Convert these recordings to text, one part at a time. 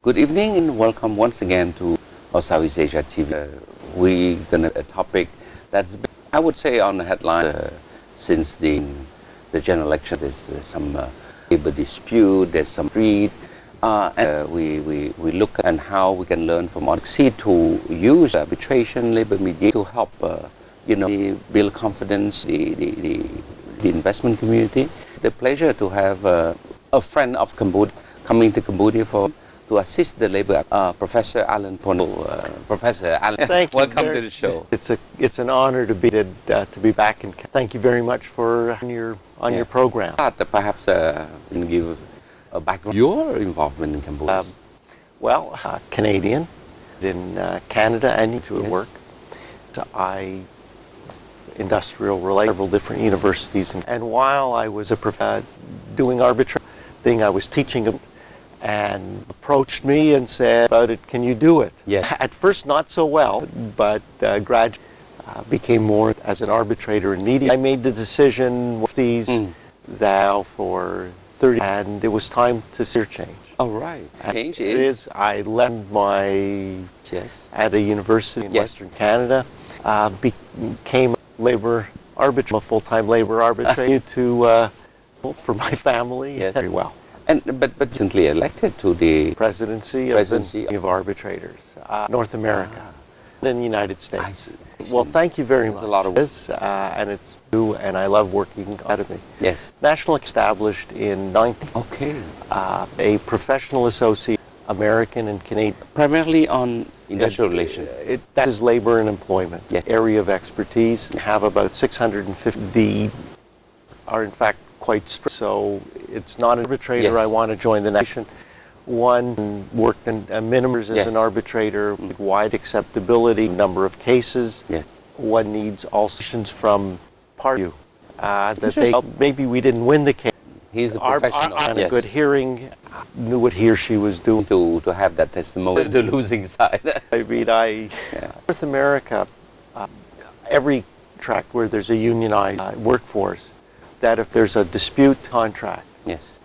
Good evening and welcome once again to our Southeast Asia TV. We're going to a topic that's been, I would say, on the headline since the general election. There's some labor dispute, there's some greed, and we look at how we can learn from succeed to use arbitration, labor mediation to help build confidence, the investment community. The pleasure to have a friend of Cambodia coming to Cambodia to assist the labor, Professor Alan Ponak. Professor Alan, thank you. Welcome to the show. It's an honor to be back in. Thank you very much for on your program. Perhaps you can give a background your involvement in Cambodia. Canadian in Canada and to work. I industrial relations, several different universities, and while I was doing arbitration thing, I was teaching them. And approached me and said about it, can you do it? Yes. At first not so well, but gradually became more as an arbitrator in media. I made the decision with these now for 30, and it was time to change. All right. Change is I left at a university in Western Canada, became labor arbitrator, a full-time labor arbitrator for my family very well. But recently elected to the presidency of Arbitrators, North America, and the United States. Well, thank you very much. There's a lot of work. And it's new, and I love working academy. Yes. National established in 19. Okay. A professional associate, American and Canadian. Primarily on industrial relations. That is labor and employment. Yes. Area of expertise. Have about 650. Are in fact quite strict, so it's not an arbitrator. I want to join the nation. One worked in minimums as an arbitrator, wide acceptability, number of cases. One needs all sessions from party that maybe we didn't win the case. He's a professional. On a good hearing, knew what he or she was doing. To have that testimony, the losing side. I mean, North America, every tract where there's a unionized workforce, that if there's a dispute contract,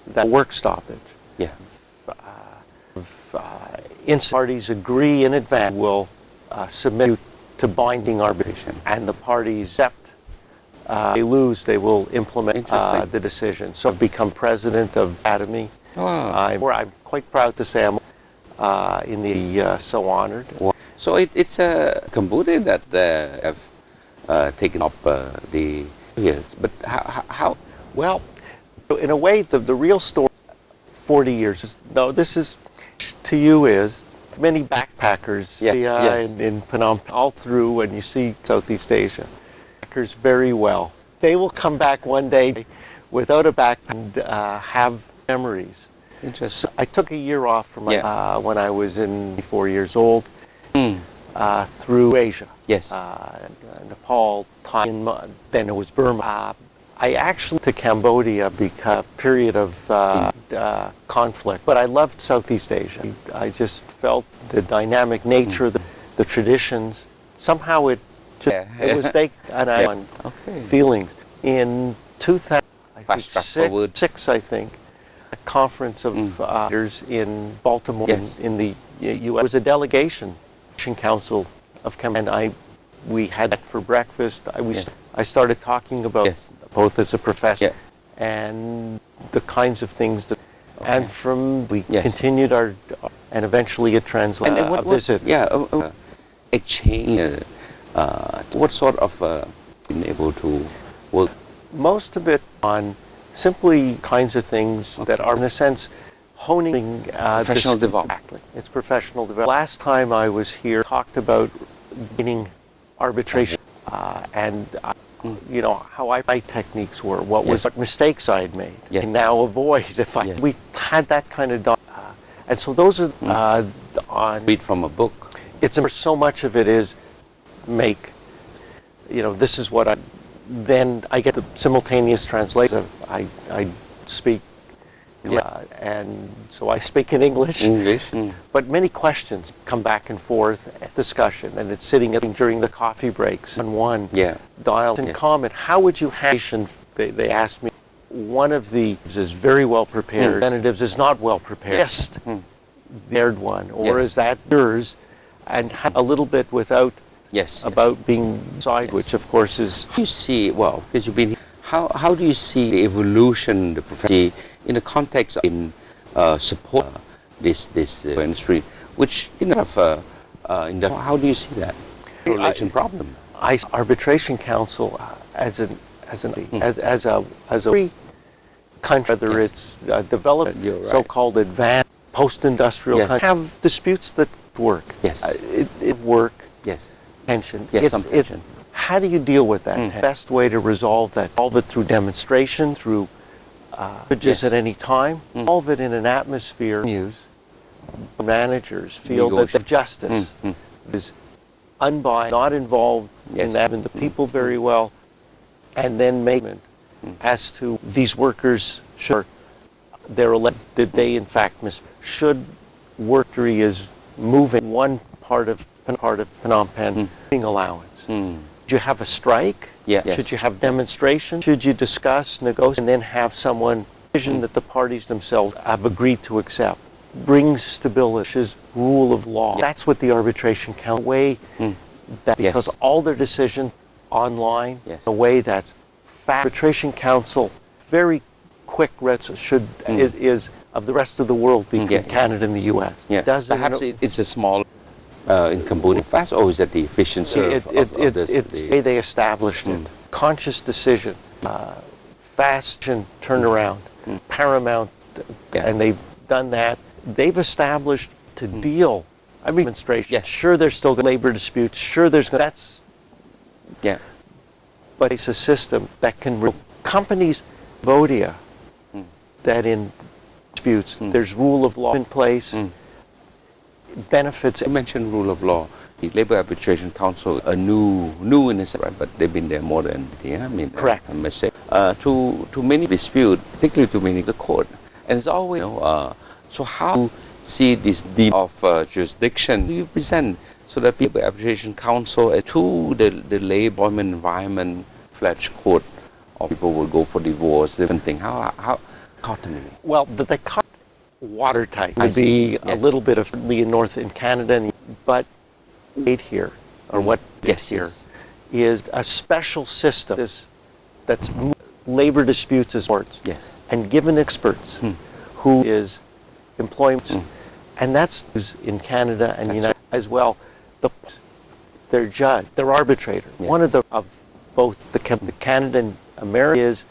that work stoppage, parties agree in advance will submit to binding arbitration, and the parties accept. They lose, they will implement the decision. So I've become president of Academy. I'm quite proud to say I'm in the so honored. So it's Cambodia that have taken up the. Yes, but how? Well, in a way, the real story, 40 years. No, this is, to you is, many backpackers in Ponak, all through, and you see Southeast Asia. Backpackers very well. They will come back one day without a backpack and have memories. Interesting. So I took a year off from when I was 4 years old, through Asia. Yes. Nepal, Thailand, then it was Burma. I actually to Cambodia because period of conflict, but I loved Southeast Asia. I just felt the dynamic nature, the traditions. Somehow it was an island feelings. In 2006, I think, a conference of leaders in Baltimore in the U.S. was a delegation council of Cambodia, and we had that for breakfast. I started talking about both as a professor and the kinds of things that, and from we continued our, and eventually it translated a visit. Exchange. What sort of been able to work? Most of it on simply kinds of things that are in a sense honing professional development. Exactly. It's professional development. Last time I was here, talked about getting arbitration and how my techniques were, what mistakes I had made, and now avoid if we had that kind of and so those are on read from a book. It's so much of it is this is what then I get the simultaneous translation. I speak. And so I speak in English. But many questions come back and forth, discussion, and it's sitting during the coffee breaks. One dial and comment. How would you handle? They asked me. One of the is very well prepared. Representatives is not well prepared. theired one, or Yes. is that yours? And a little bit without Yes. about being side, which of course is How do you see, well, because you've been here, how do you see the evolution, the profession in the context of support this industry, which how do you see that relation problem? Arbitration Council as a free country, whether Yes. it's developed, You're right. so-called advanced, post-industrial Yes. country, have disputes that work. Yes. It work, Yes. tension. Yes, some tension. How do you deal with that? The best way to resolve that, solve it through demonstration, through bridges Yes. at any time, solve it in an atmosphere managers feel that the justice is unbiased, not involved Yes. in that, and the people very well, and then make it as to these workers they're elected, did they in fact should workery is moving one part of Phnom Penh being allowance. Should you have a strike? Yeah. Yes. Should you have demonstration? Should you discuss, negotiate, and then have someone vision that the parties themselves have agreed to accept? Brings stability, is rule of law. Yeah. That's what the arbitration count way that Yes. because all their decisions online, Yes. the way that's arbitration council very quick is of the rest of the world between Yeah. Canada and the U.S. Yeah. Perhaps it's a small in Cambodia fast, or is that the efficiency of this? It's the way they established it. Conscious decision, fast and turnaround, paramount, Yeah. and they've done that. They've established to deal. I mean, demonstration. Yes. Sure, there's still labor disputes. Sure, that's, Yeah. but it's a system that can companies, Cambodia, that in disputes there's rule of law in place. Benefits. You mentioned rule of law. The Labor Arbitration Council, a new in a sense, right? But they've been there more than I mean, Correct. I must say, to many dispute, particularly to many the court, and it's always so how do you see this deed of jurisdiction do you present so that Labor Arbitration Council to the labor employment environment fledged court of people will go for divorce, different thing. How to me? Well, the watertight I would be see. a Yes. little bit of north in Canada, but here, or what Yes, here, yes. is a special system that's labor disputes as courts, Yes. and given experts who is employment, and that's in Canada and That's United as well. Their judge, their arbitrator, Yes. one of both the Canada and America is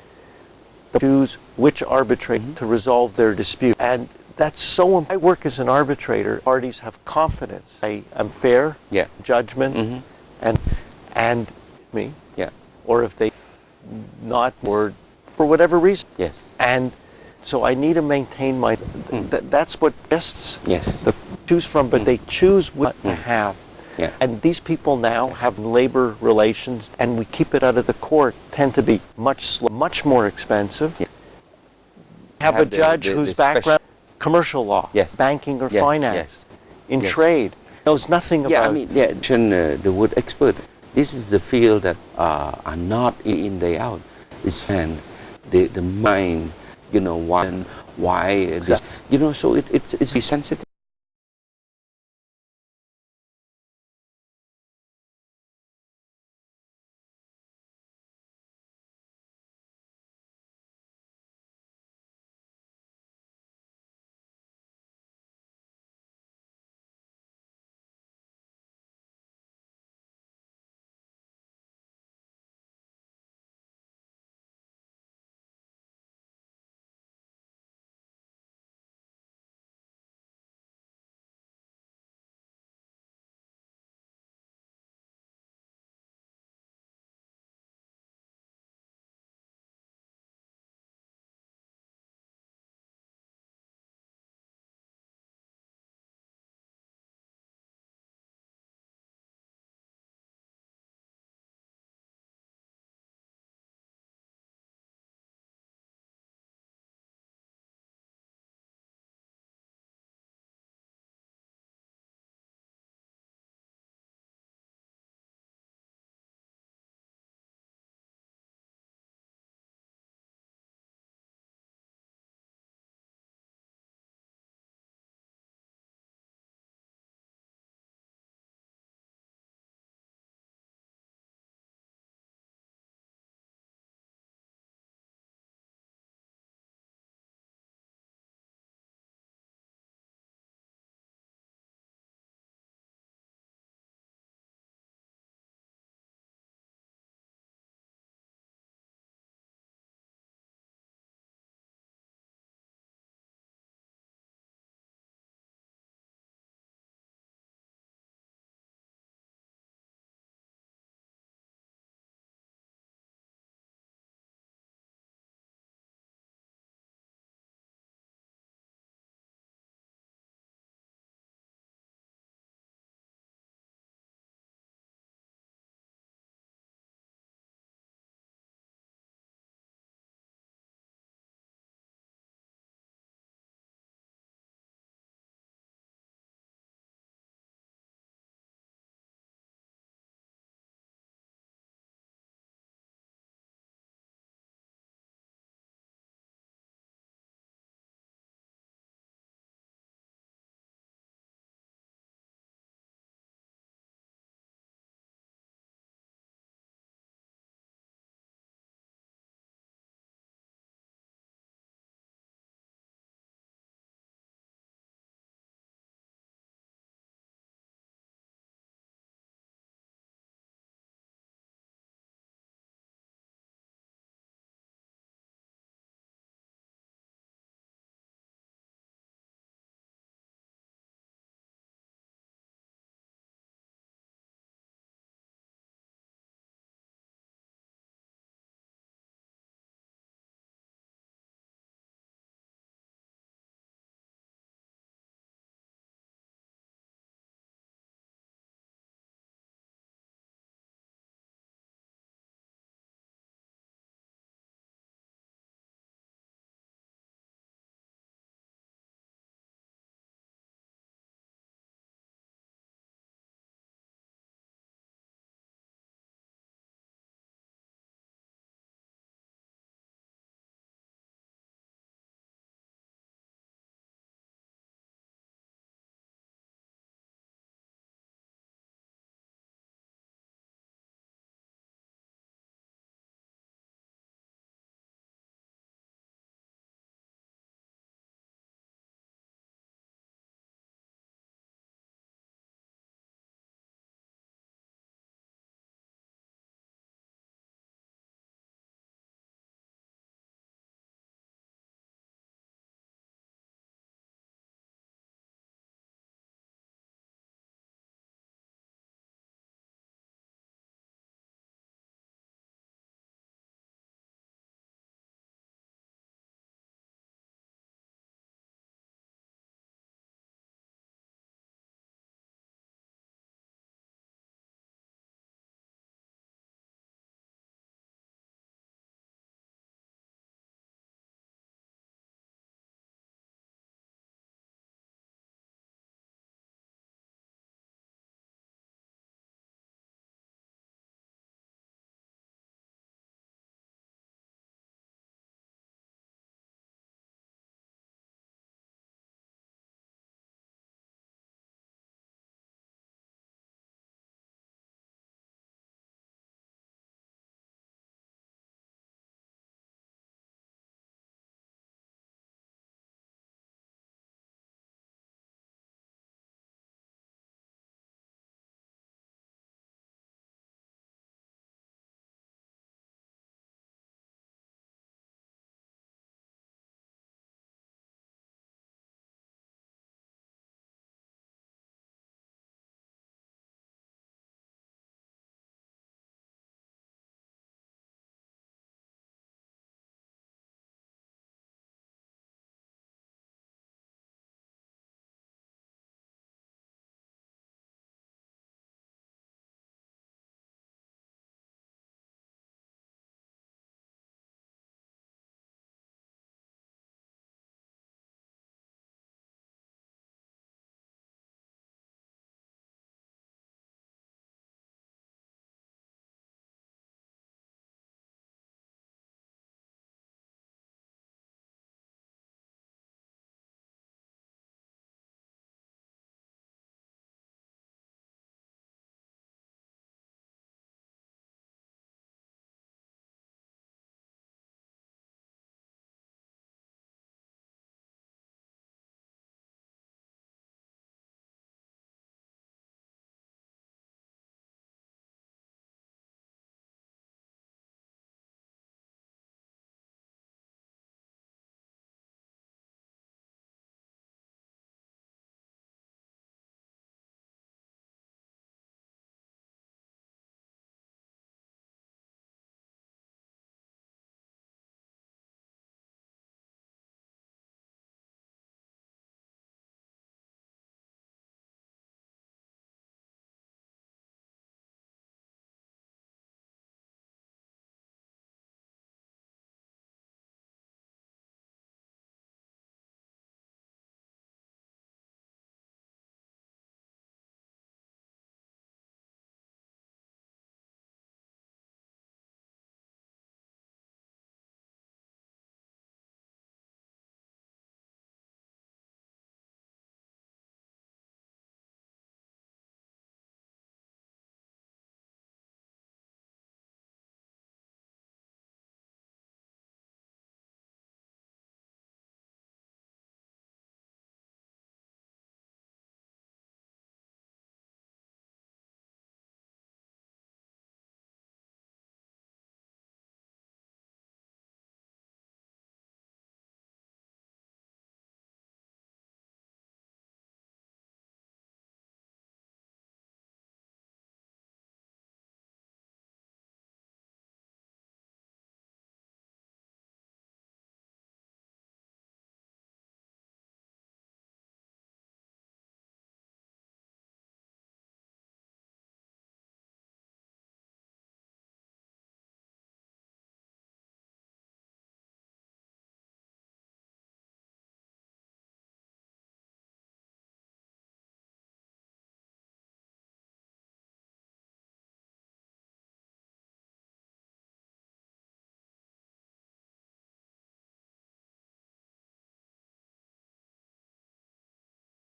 choose which arbitrator to resolve their dispute, and that's so important. I work as an arbitrator. Parties have confidence. I'm fair. Yeah. Judgment, and me. Yeah. Or if they not or for whatever reason. Yes. And so I need to maintain my. That's what guests Yes. choose from, but they choose what to have. Yeah. And these people now have labor relations, and we keep it out of the court, tend to be much more expensive. Yeah. Have a Have judge the whose background, commercial law, Yes. banking or Yes, finance, yes. in Yes. trade, knows nothing Yeah, about. I mean, the word expert. This is the field that are not in day out. It's the mind, why this, so it's sensitive.